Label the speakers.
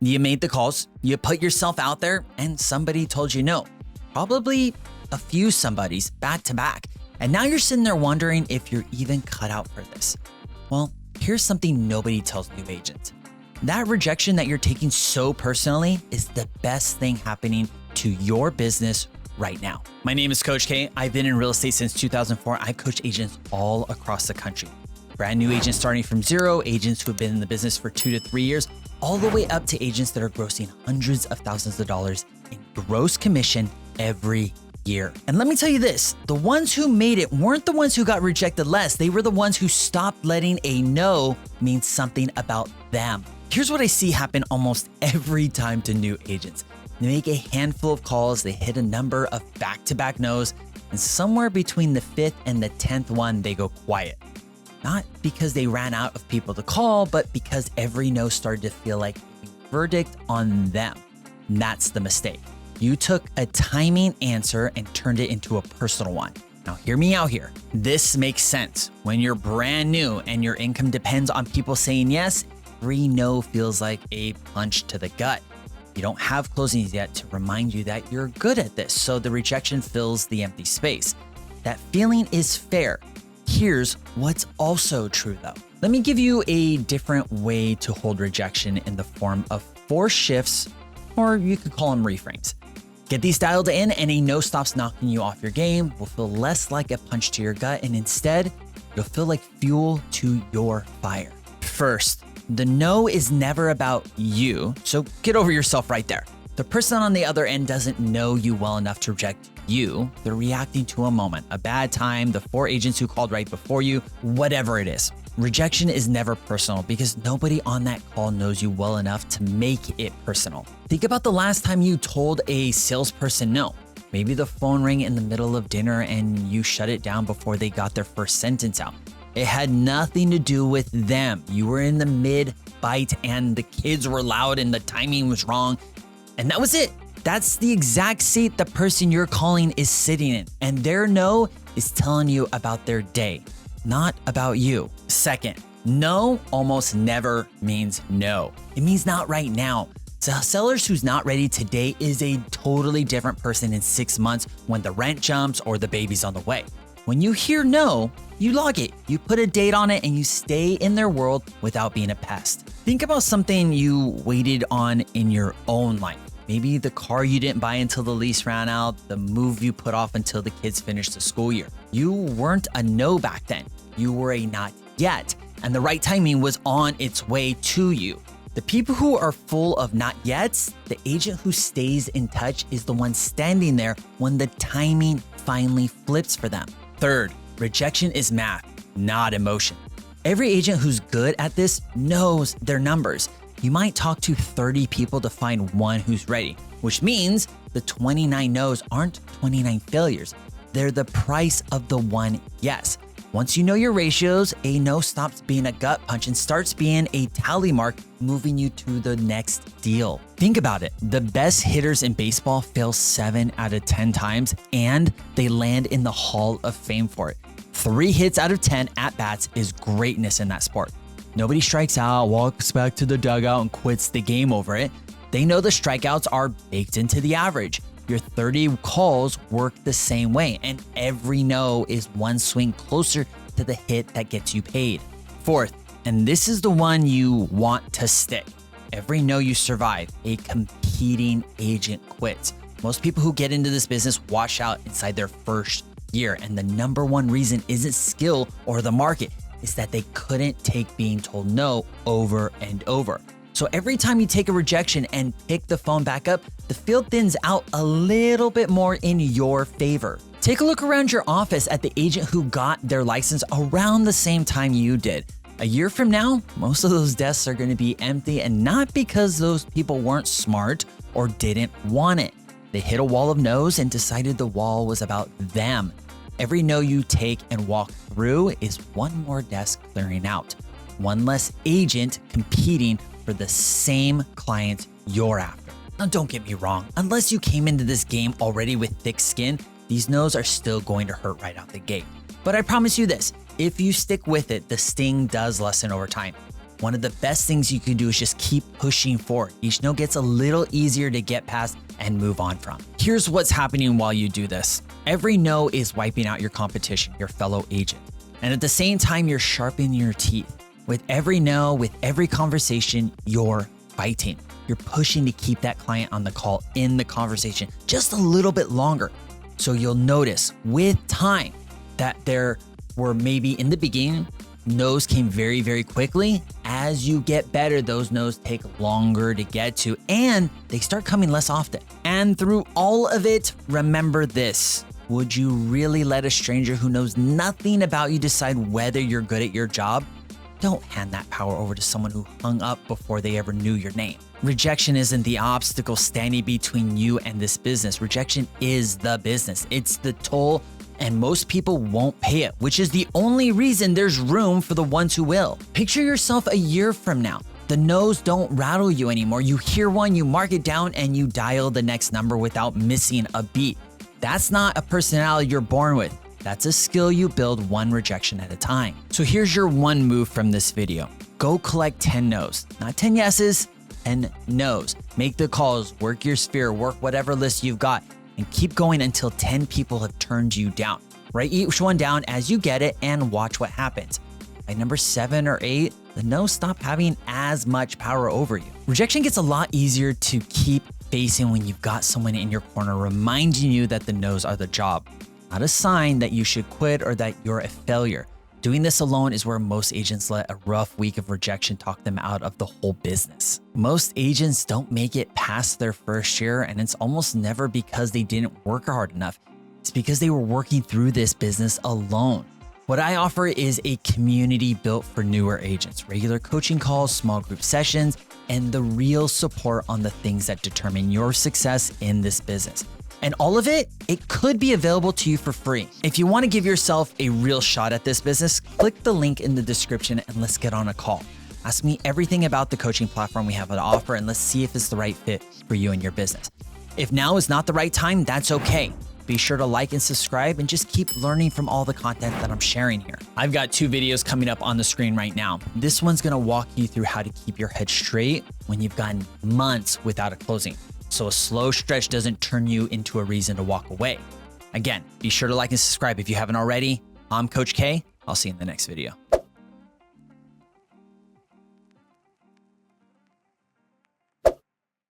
Speaker 1: You made the calls, you put yourself out there, and somebody told you no. Probably a few somebodies back to back. And now you're sitting there wondering if you're even cut out for this. Well, here's something nobody tells new agents. That rejection that you're taking so personally is the best thing happening to your business right now. My name is Coach K. I've been in real estate since 2004. I coach agents all across the country. Brand new agents starting from zero, agents who have been in the business for 2 to 3 years, all the way up to agents that are grossing hundreds of thousands of dollars in gross commission every year. And let me tell you this, the ones who made it weren't the ones who got rejected less. They were the ones who stopped letting a no mean something about them. Here's what I see happen almost every time to new agents. They make a handful of calls, they hit a number of back-to-back no's, and somewhere between the 5th and the 10th one, they go quiet. Not because they ran out of people to call, but because every no started to feel like a verdict on them. And that's the mistake. You took a timing answer and turned it into a personal one. Now, hear me out here. This makes sense. When you're brand new and your income depends on people saying yes, every no feels like a punch to the gut. You don't have closings yet to remind you that you're good at this, so the rejection fills the empty space. That feeling is fair. Here's what's also true though. Let me give you a different way to hold rejection in the form of 4 shifts, or you could call them reframes. Get these dialed in and a no stops knocking you off your game will feel less like a punch to your gut, and instead, it'll feel like fuel to your fire. First, the no is never about you, so get over yourself right there. The person on the other end doesn't know you well enough to reject you. They're reacting to a moment, a bad time, the 4 agents who called right before you, whatever it is. Rejection is never personal because nobody on that call knows you well enough to make it personal. Think about the last time you told a salesperson no. Maybe the phone rang in the middle of dinner and you shut it down before they got their first sentence out. It had nothing to do with them. You were in the mid-bite and the kids were loud and the timing was wrong. And that was it. That's the exact seat the person you're calling is sitting in. And their no is telling you about their day, not about you. Second, no almost never means no. It means not right now. So sellers who's not ready today is a totally different person in 6 months when the rent jumps or the baby's on the way. When you hear no, you log it, you put a date on it, and you stay in their world without being a pest. Think about something you waited on in your own life. Maybe the car you didn't buy until the lease ran out, the move you put off until the kids finished the school year. You weren't a no back then. You were a not yet, and the right timing was on its way to you. The people who are full of not yets, the agent who stays in touch is the one standing there when the timing finally flips for them. Third, rejection is math, not emotion. Every agent who's good at this knows their numbers. You might talk to 30 people to find one who's ready, which means the 29 no's aren't 29 failures. They're the price of the one yes. Once you know your ratios, a no stops being a gut punch and starts being a tally mark, moving you to the next deal. Think about it. The best hitters in baseball fail 7 out of 10 times, and they land in the Hall of Fame for it. 3 hits out of 10 at-bats is greatness in that sport. Nobody strikes out, walks back to the dugout, and quits the game over it. They know the strikeouts are baked into the average. Your 30 calls work the same way, and every no is one swing closer to the hit that gets you paid. Fourth, and this is the one you want to stick. Every no you survive, a competing agent quits. Most people who get into this business wash out inside their first year, and the number one reason isn't skill or the market. Is that they couldn't take being told no over and over. So every time you take a rejection and pick the phone back up, the field thins out a little bit more in your favor. Take a look around your office at the agent who got their license around the same time you did. A year from now, most of those desks are going to be empty, and not because those people weren't smart or didn't want it. They hit a wall of no's and decided the wall was about them. Every no you take and walk through is one more desk clearing out, one less agent competing for the same client you're after. Now, don't get me wrong, unless you came into this game already with thick skin, these no's are still going to hurt right out the gate. But I promise you this, if you stick with it, the sting does lessen over time. one of the best things you can do is just keep pushing forward. Each no gets a little easier to get past and move on from. Here's what's happening while you do this. Every no is wiping out your competition, your fellow agent. And at the same time, you're sharpening your teeth. With every no, with every conversation, you're fighting. You're pushing to keep that client on the call in the conversation just a little bit longer. So you'll notice with time that there were maybe in the beginning, no's came very, very quickly. As you get better, those no's take longer to get to and they start coming less often. And through all of it, remember this. Would you really let a stranger who knows nothing about you decide whether you're good at your job? Don't hand that power over to someone who hung up before they ever knew your name. Rejection isn't the obstacle standing between you and this business. Rejection is the business. It's the toll, and most people won't pay it, which is the only reason there's room for the ones who will. Picture yourself a year from now. The no's don't rattle you anymore. You hear one, you mark it down, and you dial the next number without missing a beat. That's not a personality you're born with. That's a skill you build one rejection at a time. So here's your one move from this video. Go collect 10 no's, not 10 yeses, 10 no's. Make the calls, work your sphere, work whatever list you've got, and keep going until 10 people have turned you down. Write each one down as you get it and watch what happens. By number 7 or 8, the no's stop having as much power over you. Rejection gets a lot easier to keep facing when you've got someone in your corner reminding you that the no's are the job, not a sign that you should quit or that you're a failure. Doing this alone is where most agents let a rough week of rejection talk them out of the whole business. Most agents don't make it past their first year, and it's almost never because they didn't work hard enough. It's because they were working through this business alone. What I offer is a community built for newer agents, regular coaching calls, small group sessions, and the real support on the things that determine your success in this business. And all of it could be available to you for free. If you want to give yourself a real shot at this business, click the link in the description and let's get on a call. Ask me everything about the coaching platform we have to offer and let's see if it's the right fit for you and your business. If now is not the right time, that's okay. Be sure to like and subscribe and just keep learning from all the content that I'm sharing here. I've got 2 videos coming up on the screen right now. This one's gonna walk you through how to keep your head straight when you've gone months without a closing, so a slow stretch doesn't turn you into a reason to walk away. Again, be sure to like and subscribe if you haven't already. I'm Coach K. I'll see you in the next video.